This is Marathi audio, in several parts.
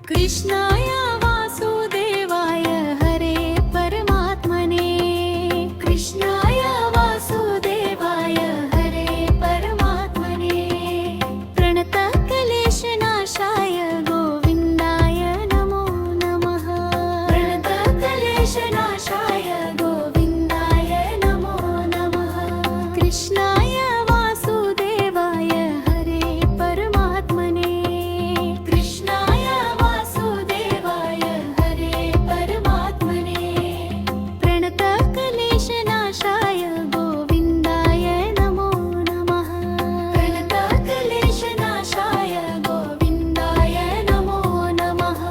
कृष्णाय वासुदेवाय हरे परमात्मने कृष्णाय वासुदेवाय हरे परमात्मने प्रणतक्लेशनाशाय गोविन्दाय नमो नमः प्रणतक्लेशनाशाय गोविन्दाय नमो नमः कृष्णाय वासुदेवाय हरे परमात्मने कृष्णाय वासुदेवाय हरे परमात्मने प्रणतक्लेशनाशाय गोविन्दाय नमो नमः प्रणतक्लेशनाशाय गोविन्दाय नमो नमः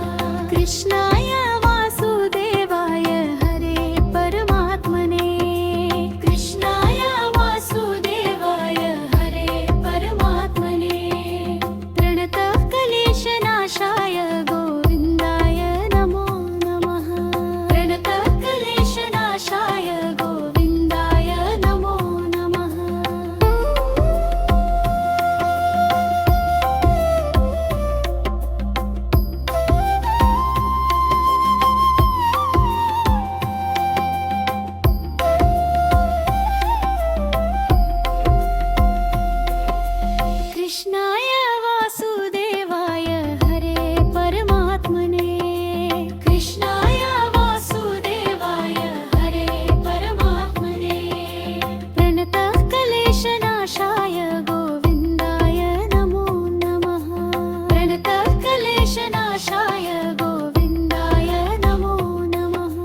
कृष्णाय वासुदेवाय हरे परमात्मने कृष्णाय वासुदेवाय हरे परमात्मने प्रणतक्लेशनाशाय गोविन्दाय नमो नमः प्रणतक्लेशनाशाय गोविन्दाय नमो नमः कृष्णाय वासुदेवाय हरे परमात्मने कृष्णाय वासुदेवाय हरे परमात्मने प्रणतक्लेशनाशाय गोविन्दाय नमो नमः प्रणतक्लेशनाशाय गोविन्दाय नमो नमः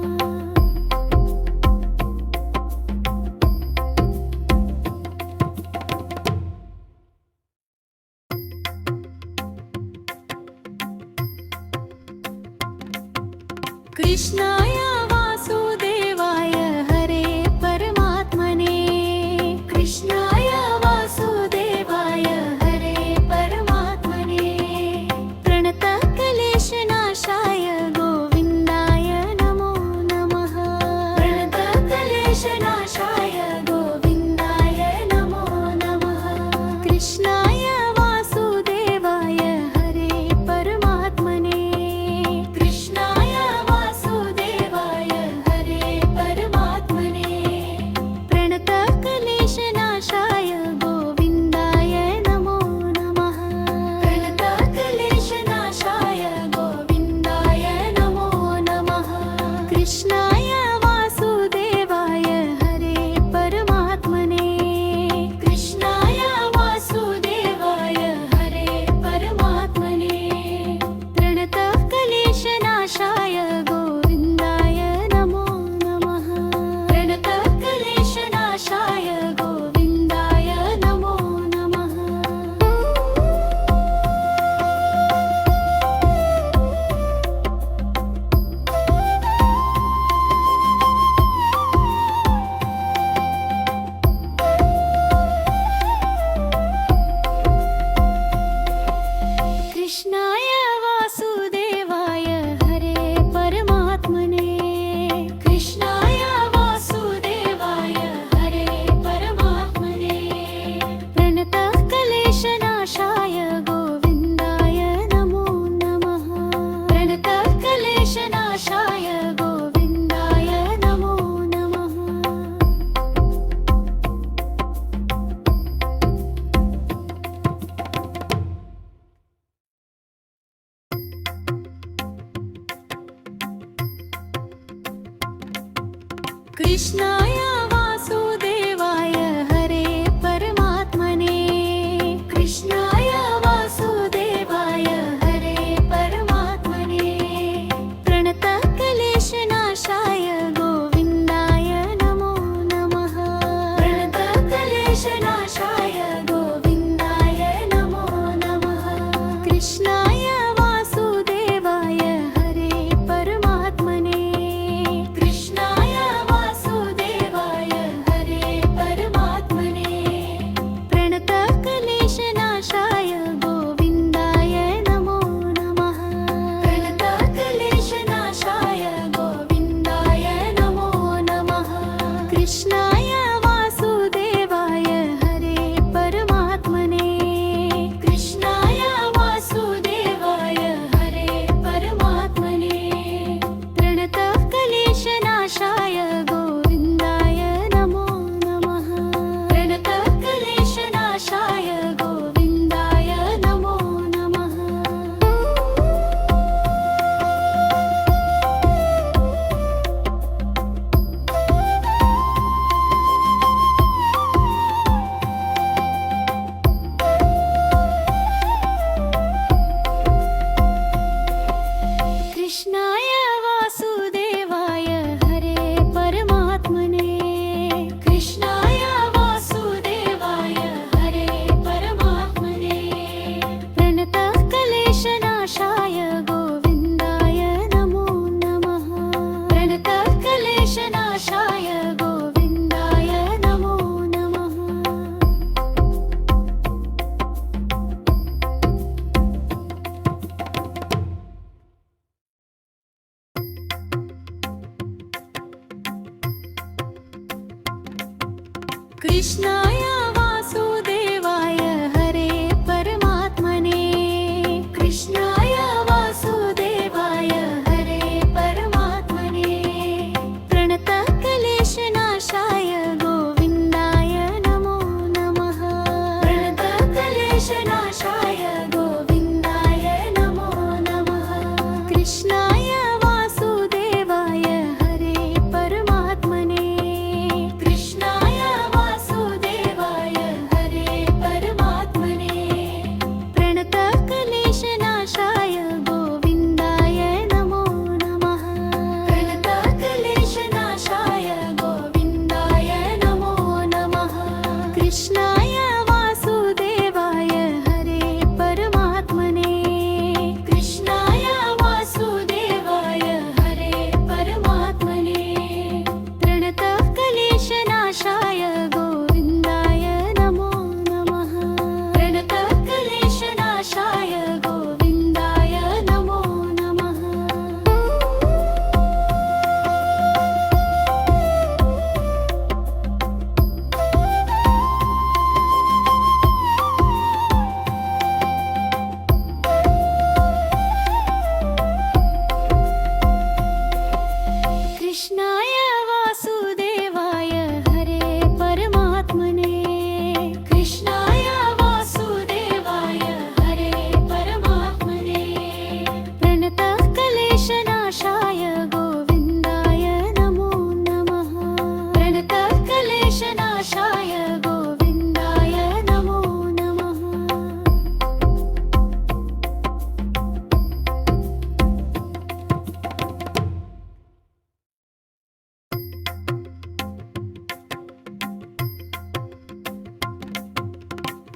कृष्णाय वासुदेवाय हरे परमात्मने कृष्णाय वासुदेवाय हरे परमात्मने प्रणतक्लेशनाशाय गोविन्दाय नमो नमः प्रणतक्लेशनाशाय गोविन्दाय नमो नमः कृष्णाय वासुदेवाय हरे परमात्मने कृष्णाय वासुदेवाय हरे परमात्मने प्रणतक्लेशनाशाय गोविन्दाय नमो नमः प्रणतक्लेशनाशाय गोविन्दाय नमो नमः कृष्णाय वासुदेवाय हरे परमात्मने कृष्णाय वासुदेवाय हरे परमात्मने प्रणतक्लेशनाशाय गोविन्दाय नमो नमः प्रणतक्लेशनाशाय गोविन्दाय नमो नमः कृष्णाय वासुदेवाय हरे परमात्मने कृष्णाय वासुदेवाय हरे परमात्मने प्रणतक्लेशनाशाय गोविन्दाय नमो नमः प्रणतक्लेशनाशाय गोविन्दाय नमो नमः कृष्णाय वासुदेवाय हरे परमात्मने कृष्णाय वासुदेवाय हरे परमात्मने प्रणतक्लेशनाशाय गोविन्दाय नमो नमः प्रणतक्लेशनाशाय गोविन्दाय नमो नमः कृष्णाय वासुदेवाय हरे परमात्मने कृष्णाय वासुदेवाय कृष्णाय वासुदेवाय हरे परमात्मने कृष्णाय वासुदेवाय हरे परमात्मने प्रणतक्लेशनाशाय गोविन्दाय नमो नमः प्रणतक्लेशनाशाय गोविन्दाय नमो नमः कृष्णाय वासुदेवाय हरे परमात्मने कृष्णाय वासुदेवाय हरे परमात्मने प्रणतक्लेशनाशाय गोविन्दाय नमो नमः प्रणतक्लेशनाशाय गोविन्दाय नमो नमः कृष्णाय वासुदेवाय हरे परमात्मने कृष्णाय वासुदेवाय हरे परमात्मने प्रणतक्लेशनाशाय गोविन्दाय नमो नमः प्रणतक्लेशनाशाय गोविन्दाय नमो नमः कृष्णाय वासुदेवाय हरे परमात्मने कृष्णाय वासुदेवाय हरे परमात्मने प्रणतक्लेशनाशाय गोविन्दाय नमो नमः प्रणतक्लेशनाशाय गोविन्दाय नमो नमः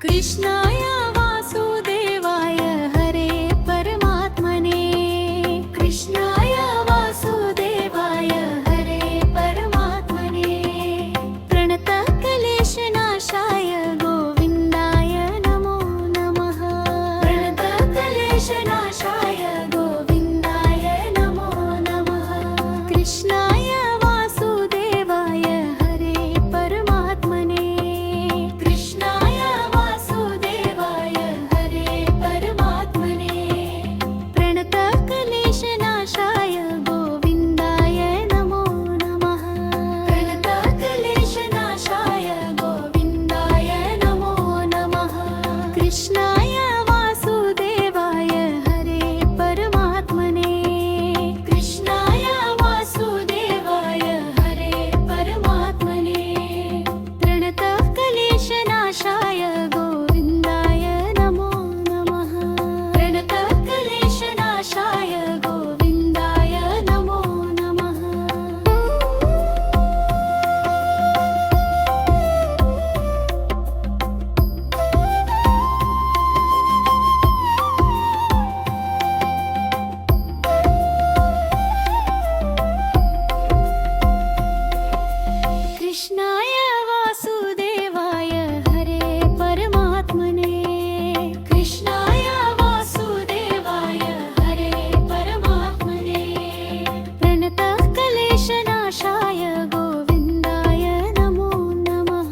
कृष्णाय वासुदेवाय हरे परमात्मने कृष्णाय वासुदेवाय हरे परमात्मने प्रणतक्लेशनाशाय गोविन्दाय नमो नमः प्रणतक्लेशनाशाय गोविन्दाय नमो नमः कृष्णाय वासुदेवाय हरे परमात्मने कृष्णाय वासुदेवाय हरे परमात्मने प्रणतक्लेशनाशाय गोविन्दाय नमो नमः प्रणतक्लेशनाशाय गोविन्दाय नमो नमः कृष्णाय वासुदेवाय हरे परमात्मने कृष्णाय वासुदेवाय हरे परमात्मने प्रणतक्लेशनाशाय गोविन्दाय नमो नमः प्रणतक्लेशनाशाय गोविन्दाय नमो नमः कृष्णाय वासुदेवाय हरे परमात्मने कृष्णाय वासुदेवाय हरे परमात्मने प्रणतक्लेशनाशाय गोविन्दाय नमो नमः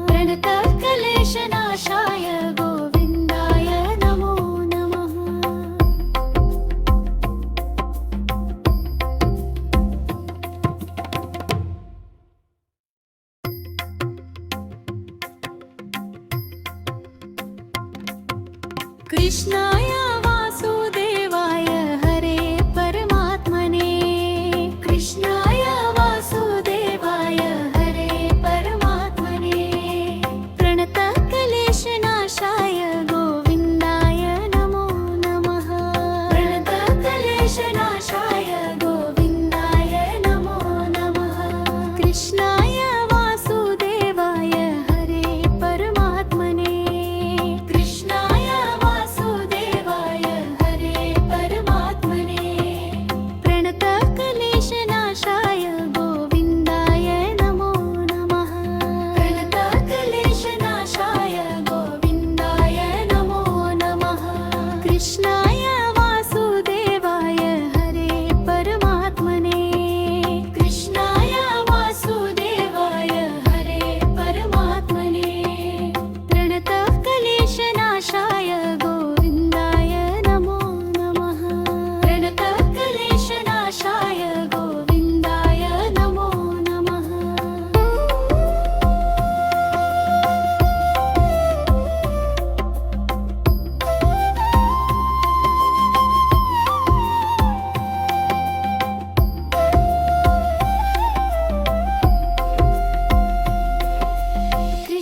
प्रणतक्लेशनाशाय गोविन्दाय नमो नमः कृष्णाय वासुदेवाय हरे परमात्मने कृष्णाय वासुदेवाय हरे परमात्मने प्रणतक्लेशनाशाय गोविन्दाय नमो नमः प्रणतक्लेशनाशाय गोविन्दाय नमो नमः कृष्णाय वासुदेवाय हरे परमात्मने कृष्णाय वासुदेवाय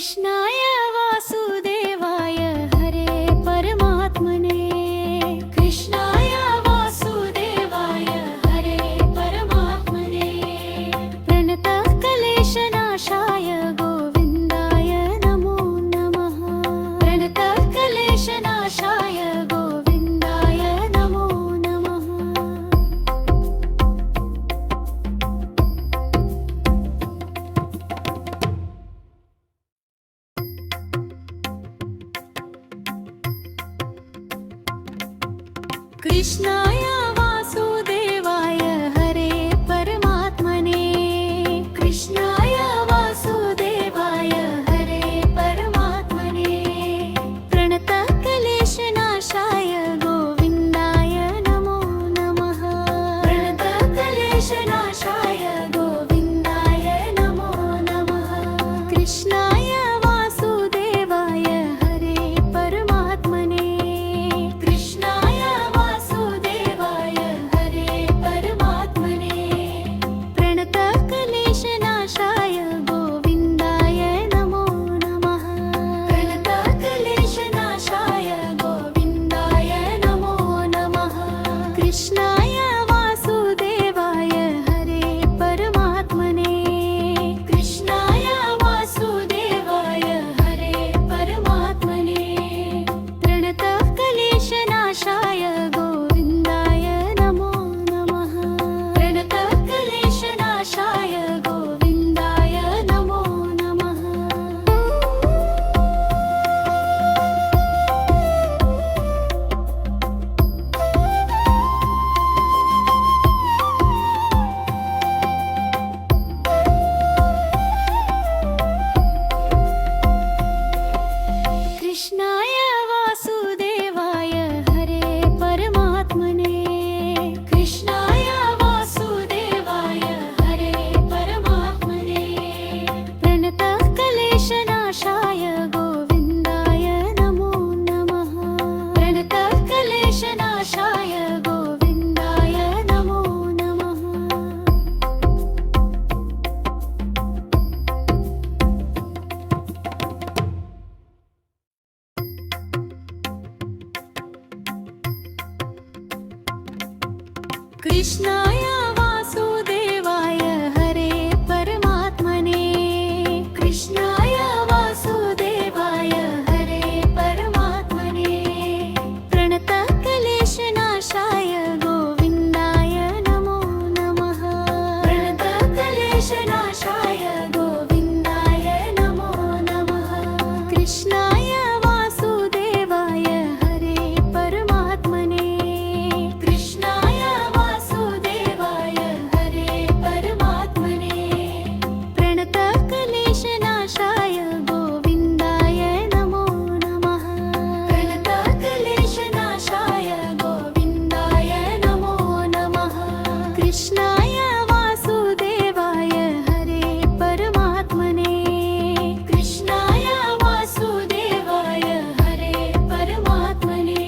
कृष्णाय वासुदेवाय हरे परमात्मने कृष्णाय वासुदेवाय हरे परमात्मने प्रणतः क्लेशनाशाय गोविन्दाय नमो नमः प्रणतः क्लेशनाशाय गोविन्दाय नमो नमः कृष्णाय वासुदेवाय हरे परमात्मने कृष्णाय वासुदेवाय हरे परमात्मने प्रणतः क्लेशनाशाय गोविन्दाय नमो नमः प्रणतः क्लेशनाशाय गोविन्दाय नमो नमः कृष्णाय वासुदेवाय हरे परमात्मने कृष्णाय वासुदेवाय हरे परमात्मने प्रणतः क्लेशनाशाय गोविन्दाय नमो नमः प्रणतः क्लेशनाशाय गोविन्दाय नमो नमः कृष्णाय वासुदेवाय हरे परमात्मने कृष्णाय वासुदेवाय हरे परमात्मने प्रणतः क्लेशनाशाय गोविन्दाय नमो नमः प्रणतः क्लेशनाशाय गोविन्दाय नमो नमः कृष्णाय वासुदेवाय हरे परमात्मने कृष्णाय वासुदेवाय हरे परमात्मने प्रणतः क्लेशनाशाय गोविन्दाय नमो नमः प्रणतः क्लेशनाशाय गोविन्दाय नमो नमः कृष्णाय वासुदेवाय हरे परमात्मने कृष्णाय वासुदेवाय हरे परमात्मने प्रणतः क्लेशनाशाय गोविन्दाय नमो नमः प्रणतः क्लेशनाशाय गोविन्दाय नमो नमः कृष्णाय वासुदेवाय हरे परमात्मने कृष्णाय वासुदेवाय हरे परमात्मने प्रणतः क्लेशनाशाय गोविन्दाय नमो नमः प्रणतः क्लेशनाशाय गोविन्दाय नमो नमः कृष्णाय वासुदेवाय हरे परमात्मने कृष्णाय वासुदेवाय हरे परमात्मने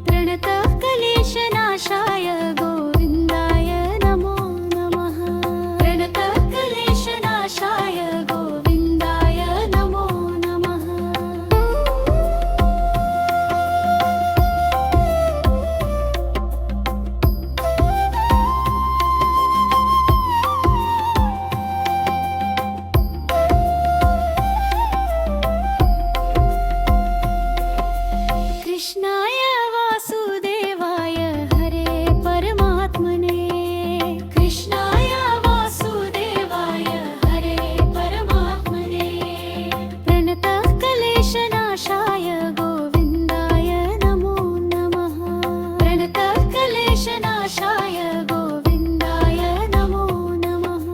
प्रणतः क्लेशनाशाय गोविन्दाय नमो नमः प्रणतः क्लेशनाशाय गोविन्दाय नमो नमः कृष्णाय वासुदेवाय हरे परमात्मने कृष्णाय वासुदेवाय हरे परमात्मने प्रणतः क्लेशनाशाय गोविन्दाय नमो नमः प्रणतः क्लेशनाशाय गोविन्दाय नमो नमः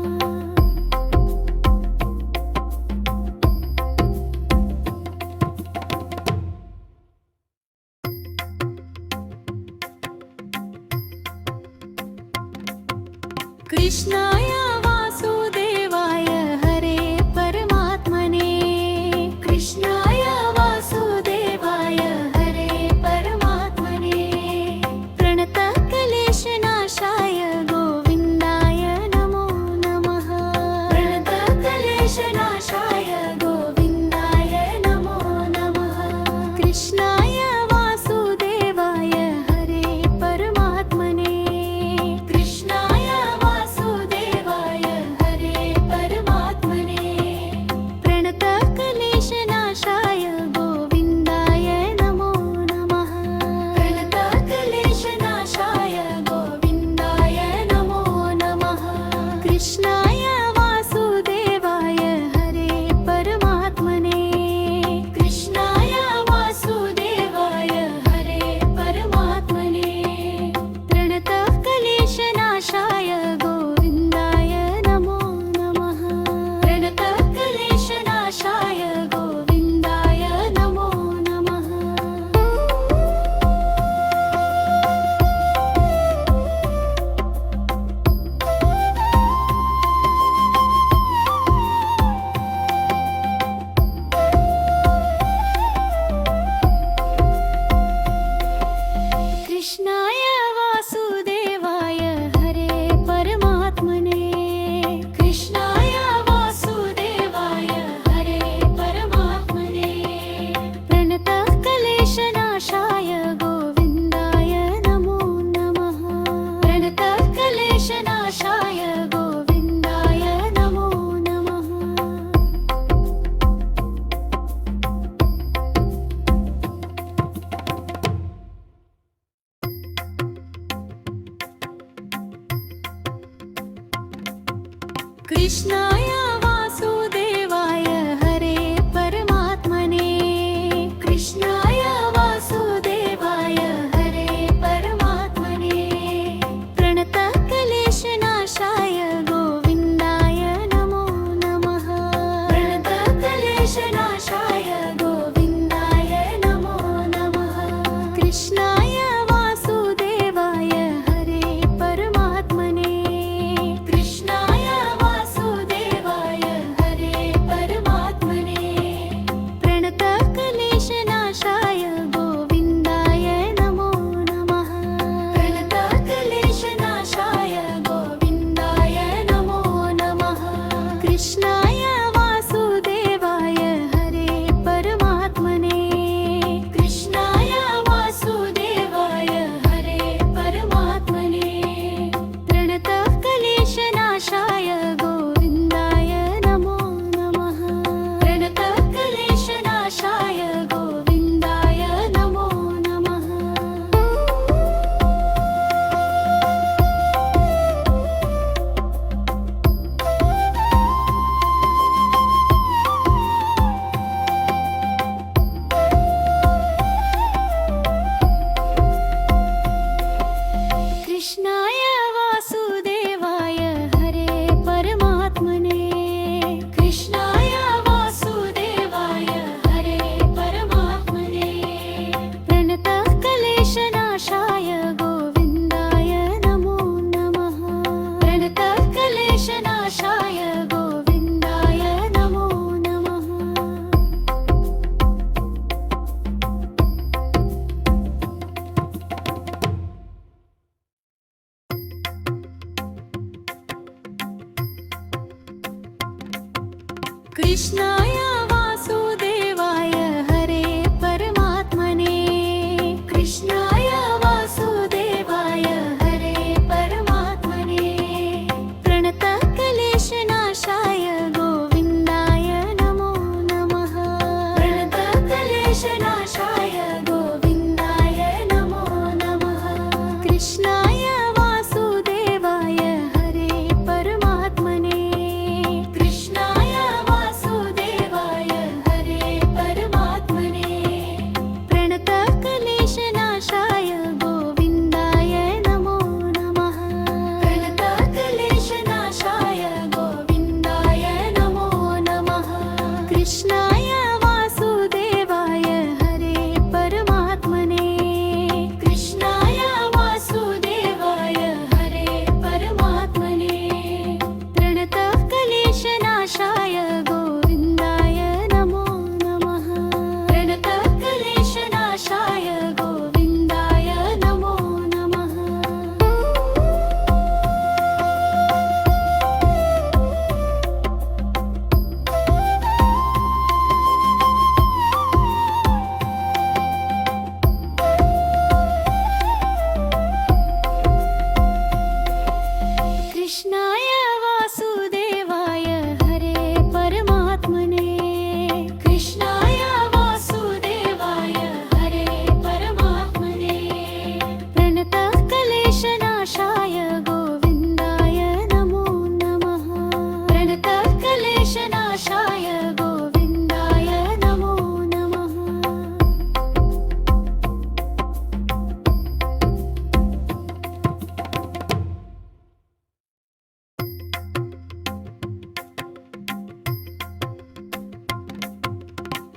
कृष्णाय वासुदेवाय हरे परमात्मने कृष्णाय वासुदेवाय हरे परमात्मने प्रणतः क्लेशनाशाय गोविन्दाय नमो नमः प्रणतः क्लेशनाशाय गोविन्दाय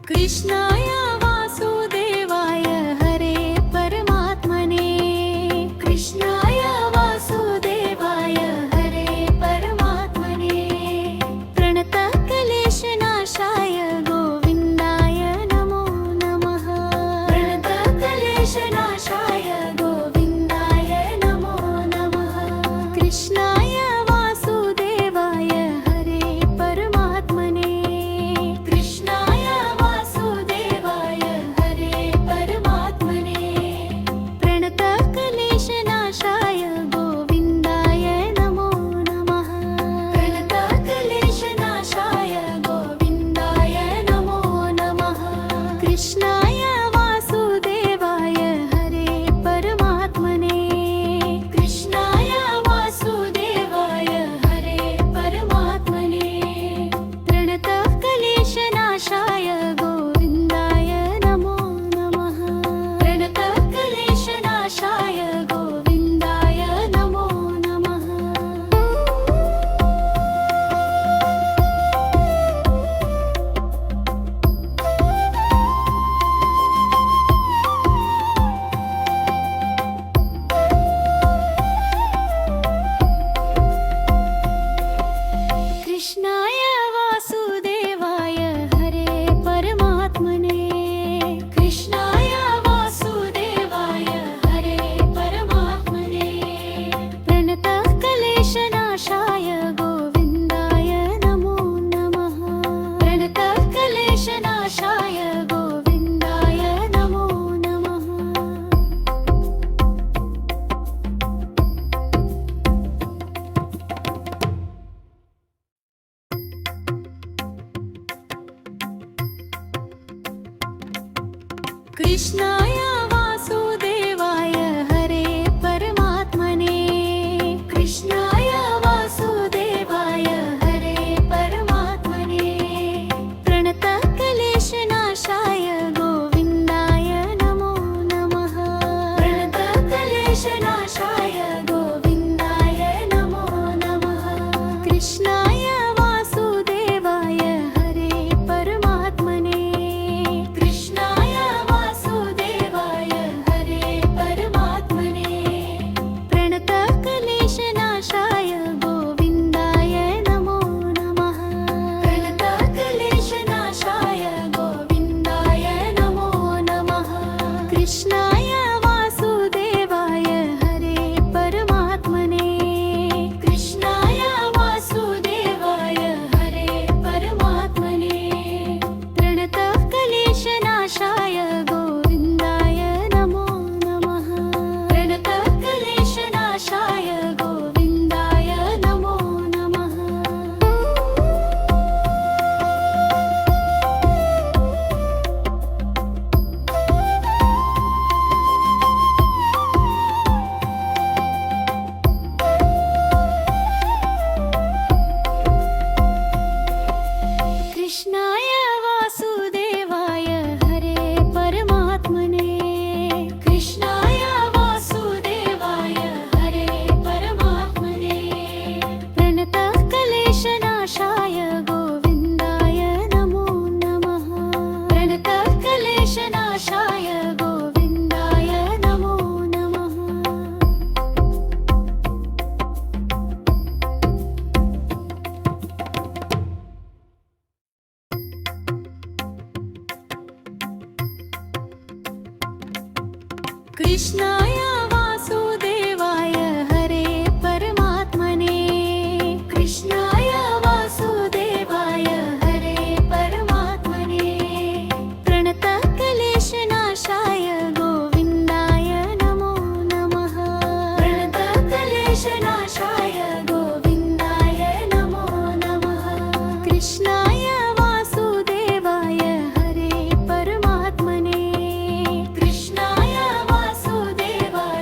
कृष्णाय वासुदेवाय हरे परमात्मने कृष्णाय वासुदेवाय हरे परमात्मने प्रणतः क्लेशनाशाय गोविन्दाय नमो नमः प्रणतः क्लेशनाशाय गोविन्दाय नमो नमः कृष्णाय वासुदेवाय हरे परमात्मने कृष्णाय वासुदेवाय हरे परमात्मने प्रणतः क्लेशनाशाय गोविन्दाय नमो नमः प्रणतः क्लेशनाशाय गोविन्दाय नमो नमः कृष्णाय वासुदेवाय हरे परमात्मने कृष्णाय वासुदेवाय हरे परमात्मने प्रणतः क्लेशनाशाय गोविन्दाय नमो नमः प्रणतः क्लेशनाशाय गोविन्दाय नमो नमः कृष्णाय वासुदेवाय हरे परमात्मने कृष्णाय वासुदेवाय हरे परमात्मने प्रणतः क्लेशनाशाय गोविन्दाय नमो नमः प्रणतः क्लेशनाशाय गोविन्दाय नमो नमः कृष्णाय वासुदेवाय हरे परमात्मने कृष्णाय वासुदेवाय हरे परमात्मने प्रणतः क्लेशनाशाय गोविन्दाय नमो नमः प्रणतः क्लेशनाशाय गोविन्दाय नमो नमः कृष्णाय वासुदेवाय हरे परमात्मने कृष्णाय वासुदेवाय हरे परमात्मने प्रणतः क्लेशनाशाय गोविन्दाय नमो नमः प्रणतः क्लेशनाशाय गोविन्दाय नमो नमः कृष्णाय वासुदेवाय हरे परमात्मने कृष्णाय वासुदेवाय हरे परमात्मने प्रणतः क्लेशनाशाय गोविन्दाय नमो नमः प्रणतः क्लेशनाशाय गोविन्दाय नमो नमः कृष्णाय वासुदेवाय हरे परमात्मने कृष्णाय वासुदेवाय हरे परमात्मने प्रणतः क्लेशनाशाय गोविन्दाय नमो नमः प्रणतः क्लेशनाशाय गोविन्दाय नमो नमः कृष्णाय वासुदेवाय हरे परमात्मने कृष्णाय वासुदेवाय हरे परमात्मने प्रणतः क्लेशनाशाय गोविन्दाय नमो नमः प्रणतः क्लेशनाशाय गोविन्दाय नमो नमः कृष्णाय वासुदेवाय हरे परमात्मने कृष्णाय वासुदेवाय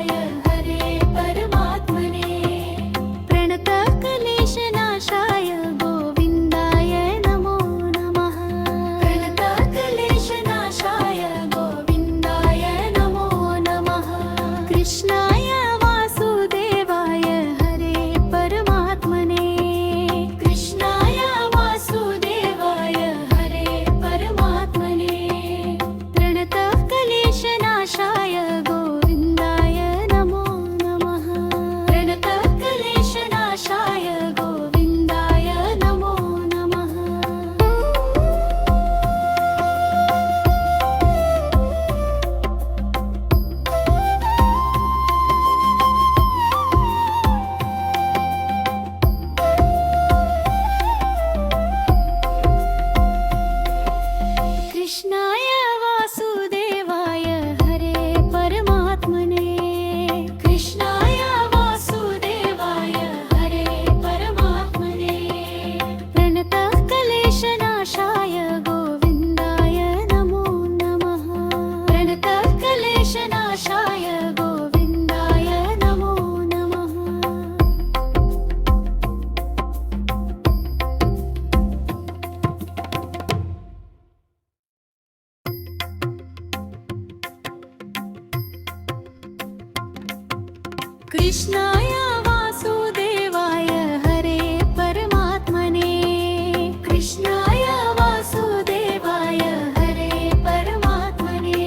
कृष्णाय वासुदेवाय हरे परमात्मने कृष्णाय वासुदेवाय हरे परमात्मने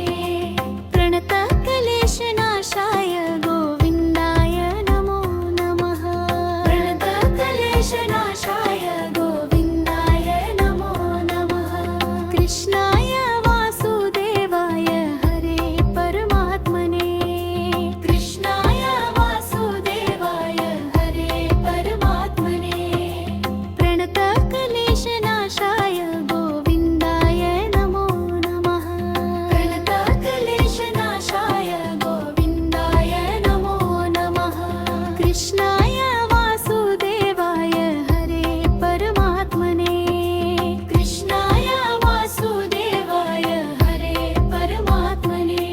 प्रणतः क्लेशनाशाय गोविन्दाय नमो नमः प्रणतः क्लेशनाशाय गोविन्दाय नमो नमः कृष्णाय वासुदेवाय हरे परमात्मने कृष्णाय वासुदेवाय हरे परमात्मने प्रणतः क्लेशनाशाय गोविन्दाय नमो नमः प्रणतः क्लेशनाशाय गोविन्दाय नमो नमः कृष्णाय वासुदेवाय हरे परमात्मने कृष्णाय वासुदेवाय हरे परमात्मने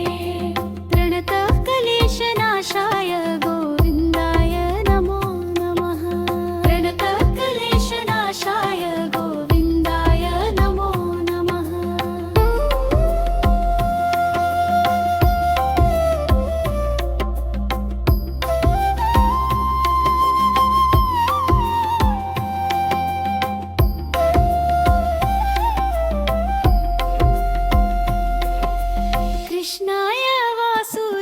प्रणतः क्लेशनाशाय गोविन्दाय नमो नमः प्रणतः क्लेशनाशाय गोविन्दाय नमो नमः कृष्णाय वासुदेवाय